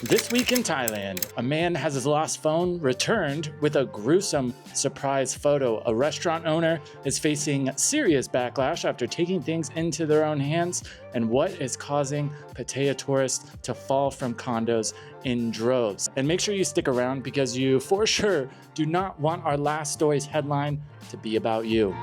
This week in Thailand, a man has his lost phone returned with a gruesome surprise photo. A restaurant owner is facing serious backlash after taking things into their own hands, and what is causing Pattaya tourists to fall from condos in droves. And make sure you stick around because you for sure do not want our last story's headline to be about you.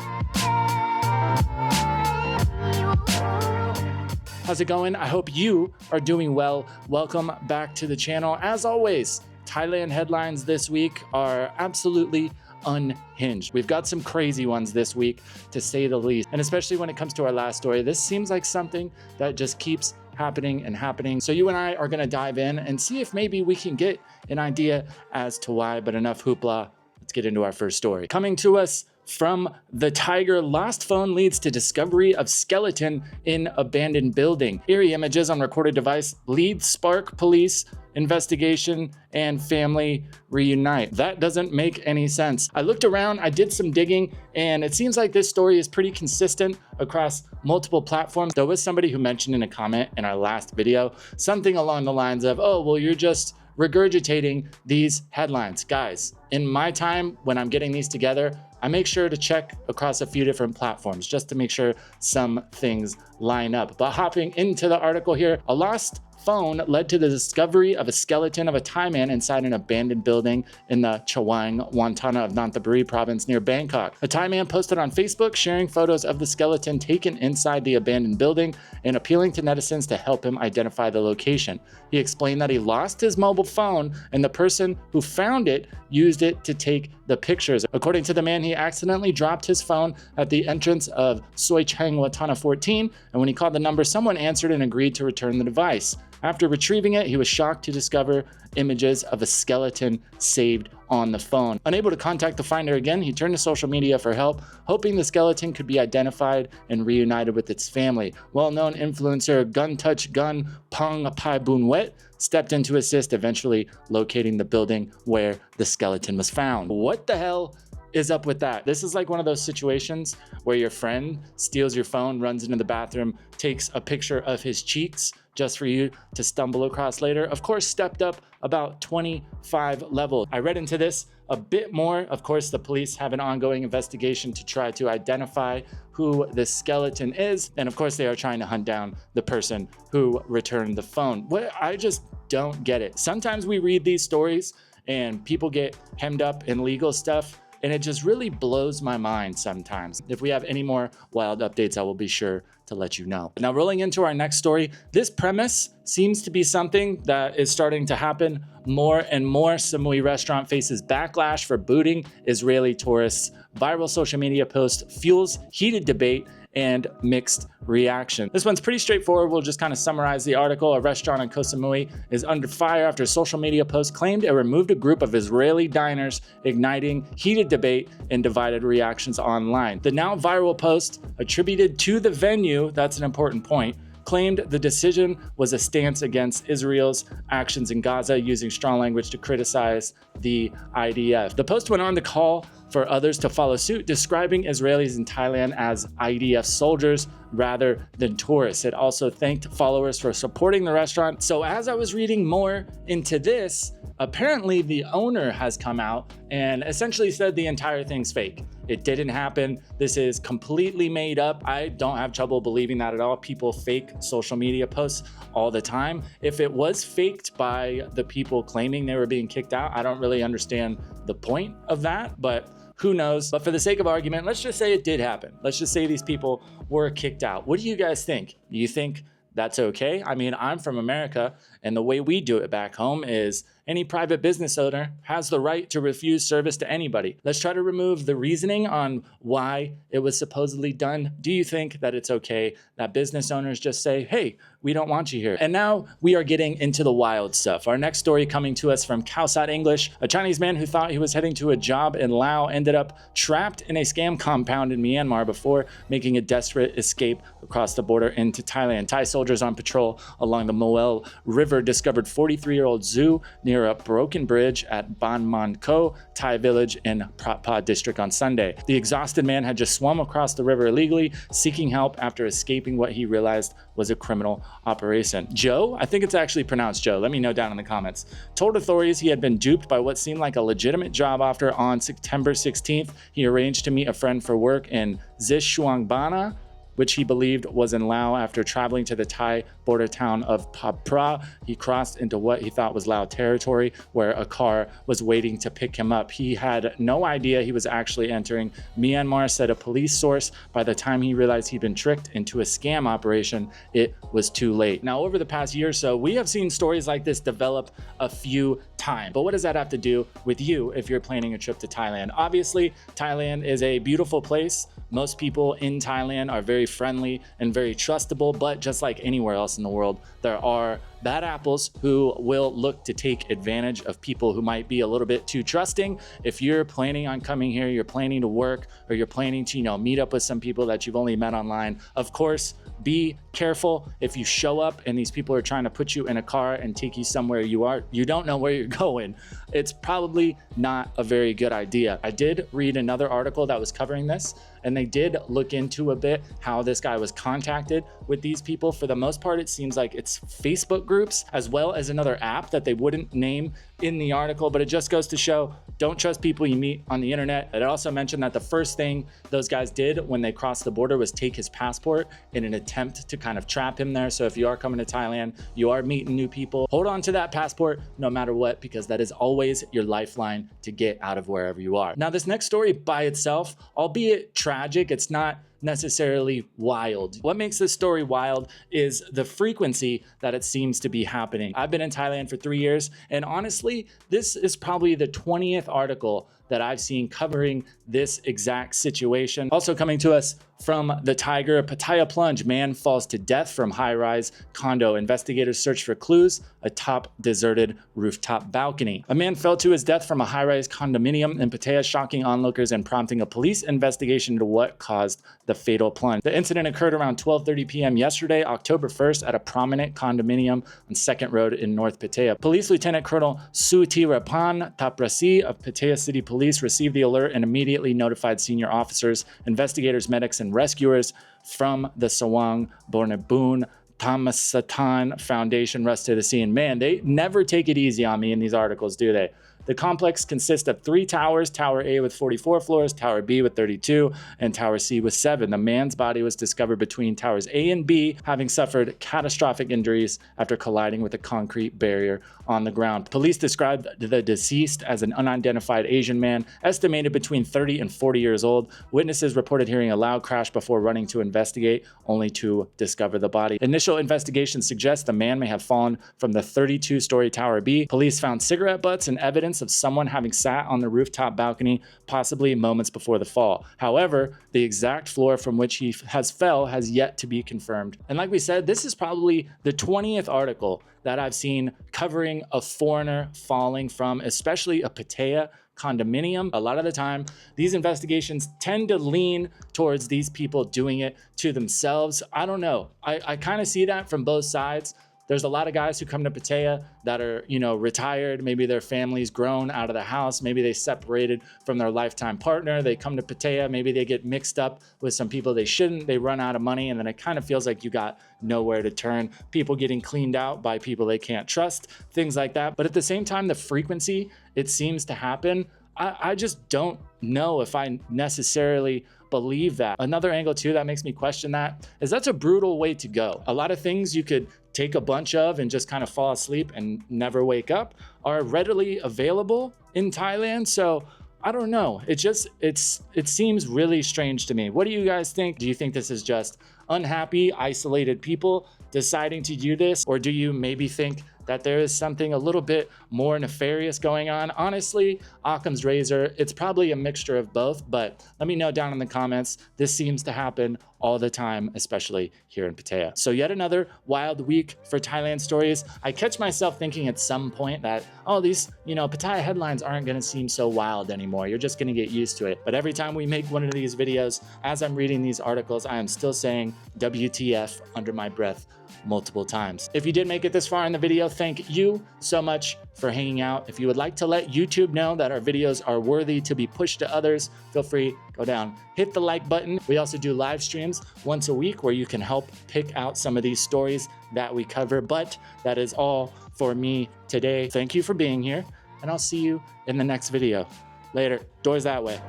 How's it going? I hope you are doing well. Welcome back to the channel. As always, Thailand headlines this week are absolutely unhinged. We've got some crazy ones this week, to say the least. And especially when it comes to our last story, this seems like something that just keeps happening and happening. So you and I are gonna dive in and see if maybe we can get an idea as to why, but enough hoopla. Let's get into our first story. Coming to us from the Tiger, lost phone leads to discovery of skeleton in abandoned building. Eerie images on recorded device lead spark police investigation and family reunite. That doesn't make any sense. I looked around, I did some digging, and it seems like this story is pretty consistent across multiple platforms. There was somebody who mentioned in a comment in our last video something along the lines of, oh, well, you're just regurgitating these headlines. Guys, in my time when I'm getting these together, I make sure to check across a few different platforms just to make sure some things line up. But hopping into the article here, a lost phone led to the discovery of a skeleton of a Thai man inside an abandoned building in the Chawang, Wantana of Nonthaburi province near Bangkok. A Thai man posted on Facebook sharing photos of the skeleton taken inside the abandoned building and appealing to netizens to help him identify the location. He explained that he lost his mobile phone and the person who found it used it to take the pictures. According to the man, he accidentally dropped his phone at the entrance of Soi Chang Watana 14, and when he called the number, someone answered and agreed to return the device. After retrieving it, he was shocked to discover images of a skeleton saved on the phone. Unable to contact the finder again, he turned to social media for help, hoping the skeleton could be identified and reunited with its family. Well-known influencer Gun Touch Gun Pong Pai Boon Wet stepped in to assist, eventually locating the building where the skeleton was found. What the hell is up with that? This is like one of those situations where your friend steals your phone, runs into the bathroom, takes a picture of his cheeks just for you to stumble across later. Of course, stepped up about 25 levels. I read into this a bit more. Of course, the police have an ongoing investigation to try to identify who the skeleton is. And of course, they are trying to hunt down the person who returned the phone. I just don't get it. Sometimes we read these stories and people get hemmed up in legal stuff, and it just really blows my mind sometimes. If we have any more wild updates, I will be sure to let you know. Now, rolling into our next story, this premise seems to be something that is starting to happen more and more. Samui restaurant faces backlash for booting Israeli tourists. Viral social media post fuels heated debate and mixed reaction. This one's pretty straightforward. We'll just kind of summarize the article. A restaurant in Koh Samui is under fire after a social media post claimed it removed a group of Israeli diners, igniting heated debate and divided reactions online. The now viral post, attributed to the venue, that's an important point, claimed the decision was a stance against Israel's actions in Gaza, using strong language to criticize the IDF. The post went on to call for others to follow suit, describing Israelis in Thailand as IDF soldiers rather than tourists. It also thanked followers for supporting the restaurant. So as I was reading more into this, apparently the owner has come out and essentially said the entire thing's fake. It didn't happen. This is completely made up. I don't have trouble believing that at all. People fake social media posts all the time. If it was faked by the people claiming they were being kicked out, I don't really understand the point of that, but who knows? But for the sake of argument, let's just say it did happen. Let's just say these people were kicked out. What do you guys think? Do you think that's okay? I mean, I'm from America, and the way we do it back home is any private business owner has the right to refuse service to anybody. Let's try to remove the reasoning on why it was supposedly done. Do you think that it's okay that business owners just say, hey, we don't want you here? And now we are getting into the wild stuff. Our next story coming to us from Khao English. A Chinese man who thought he was heading to a job in Laos ended up trapped in a scam compound in Myanmar before making a desperate escape across the border into Thailand. Thai soldiers on patrol along the Moel River River discovered 43-year-old Zhu near a broken bridge at Ban Man Ko, Thai village in Prat Pa district on Sunday. The exhausted man had just swum across the river illegally, seeking help after escaping what he realized was a criminal operation. Joe, I think it's actually pronounced Joe, let me know down in the comments, told authorities he had been duped by what seemed like a legitimate job offer on September 16th. He arranged to meet a friend for work in Xishuangbanna, which he believed was in Laos. After traveling to the Thai border town of Phra Pra, he crossed into what he thought was Lao territory, where a car was waiting to pick him up. He had no idea he was actually entering Myanmar, said a police source. By the time he realized he'd been tricked into a scam operation, it was too late. Now, over the past year or so, we have seen stories like this develop a few times. But what does that have to do with you if you're planning a trip to Thailand? Obviously, Thailand is a beautiful place. Most people in Thailand are very friendly and very trustable, but just like anywhere else in the world, there are bad apples who will look to take advantage of people who might be a little bit too trusting. If you're planning on coming here, you're planning to work, or you're planning to, meet up with some people that you've only met online, of course, be careful. If you show up and these people are trying to put you in a car and take you somewhere you don't know where you're going, it's probably not a very good idea. I did read another article that was covering this, and they did look into a bit how this guy was contacted with these people. For the most part, it seems like it's Facebook groups as well as another app that they wouldn't name in the article, but it just goes to show, don't trust people you meet on the internet. It also mentioned that the first thing those guys did when they crossed the border was take his passport in an attempt to kind of trap him there. So if you are coming to Thailand, you are meeting new people, hold on to that passport no matter what, because that is always your lifeline to get out of wherever you are. Now, this next story by itself, albeit tragic, it's not necessarily wild. What makes this story wild is the frequency that it seems to be happening. I've been in Thailand for 3 years, and honestly, this is probably the 20th article that I've seen covering this exact situation. Also coming to us from the Tiger, Pattaya plunge, man falls to death from high-rise condo. Investigators search for clues atop deserted rooftop balcony. A man fell to his death from a high-rise condominium in Pattaya, shocking onlookers and prompting a police investigation into what caused the fatal plunge. The incident occurred around 12:30 p.m. yesterday, October 1st, at a prominent condominium on 2nd Road in North Pattaya. Police Lieutenant Colonel Sutirapan Taprasi of Pattaya City Police received the alert and immediately notified senior officers, investigators, medics, and rescuers from the Sawang Bornabun Tamasatan Foundation rushed to the scene. Man, they never take it easy on me in these articles, do they? The complex consists of 3 towers, Tower A with 44 floors, Tower B with 32, and Tower C with 7. The man's body was discovered between Towers A and B, having suffered catastrophic injuries after colliding with a concrete barrier on the ground. Police described the deceased as an unidentified Asian man, estimated between 30 and 40 years old. Witnesses reported hearing a loud crash before running to investigate, only to discover the body. Initial investigations suggest the man may have fallen from the 32-story Tower B. Police found cigarette butts and evidence of someone having sat on the rooftop balcony, possibly moments before the fall. However, the exact floor from which he fell has yet to be confirmed. And like we said, this is probably the 20th article that I've seen covering a foreigner falling from, especially a Pattaya condominium. A lot of the time, these investigations tend to lean towards these people doing it to themselves. I don't know. I kind of see that from both sides. There's a lot of guys who come to Pattaya that are, retired. Maybe their family's grown out of the house. Maybe they separated from their lifetime partner. They come to Pattaya. Maybe they get mixed up with some people they shouldn't. They run out of money, and then it kind of feels like you got nowhere to turn. People getting cleaned out by people they can't trust, things like that. But at the same time, the frequency it seems to happen, I just don't know if I necessarily believe that. Another angle too that makes me question that is that's a brutal way to go. A lot of things you could take a bunch of and just kind of fall asleep and never wake up are readily available in Thailand. So I don't know. It seems really strange to me. What do you guys think? Do you think this is just unhappy, isolated people deciding to do this? Or do you maybe think that there is something a little bit more nefarious going on? Honestly, Occam's razor, it's probably a mixture of both, but let me know down in the comments. This seems to happen all the time, especially here in Pattaya. So yet another wild week for Thailand stories. I catch myself thinking at some point that, oh, these, Pattaya headlines aren't going to seem so wild anymore. You're just going to get used to it. But every time we make one of these videos, as I'm reading these articles, I am still saying WTF under my breath multiple times. If you did make it this far in the video, thank you so much for hanging out. If you would like to let YouTube know that our videos are worthy to be pushed to others, feel free, go down, hit the like button. We also do live streams once a week where you can help pick out some of these stories that we cover. But that is all for me today. Thank you for being here, and I'll see you in the next video. Later. Doors that way.